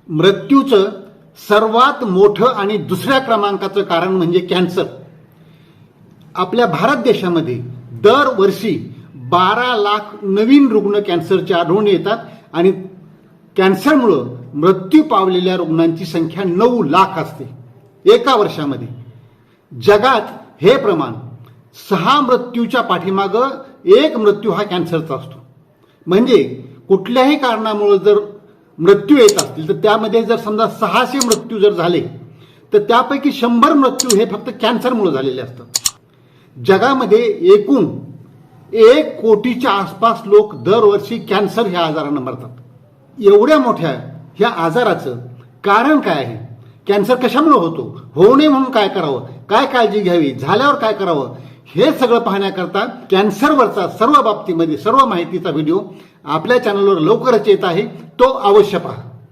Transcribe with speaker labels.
Speaker 1: मृत्यूचं सर्वात मोठं आणि दुसऱ्या क्रमांकाचं कारण म्हणजे कॅन्सर. आपल्या भारत देशामध्ये दरवर्षी 12 लाख नवीन रुग्ण कॅन्सरचे आढळून येतात आणि कॅन्सरमुळं मृत्यू पावलेल्या रुग्णांची संख्या 9 लाख असते एका वर्षामध्ये. जगात हे प्रमाण 6 मृत्यूच्या पाठीमागं 1 मृत्यू हा कॅन्सरचा असतो. म्हणजे कुठल्याही कारणामुळे जर मृत्यू येत असतील तर त्यामध्ये जर समजा 600 मृत्यू जर झाले तर त्यापैकी 100 मृत्यू हे फक्त कॅन्सरमुळे झालेले असतात. जगामध्ये एकूण 1 कोटीच्या आसपास लोक दरवर्षी कॅन्सर ह्या आजारानं मरतात. एवढ्या मोठ्या ह्या आजाराचं कारण काय आहे? कॅन्सर कशामुळे होतो? होऊ नये म्हणून काय करावं? काय काळजी घ्यावी? झाल्यावर काय करावं? हे सगळं पाहण्याकरता कॅन्सरवरचा सर्व बाबतीमध्ये सर्व माहितीचा व्हिडिओ आपल्या चॅनलवर लवकरच येत आहे. तो अवश्य पहा.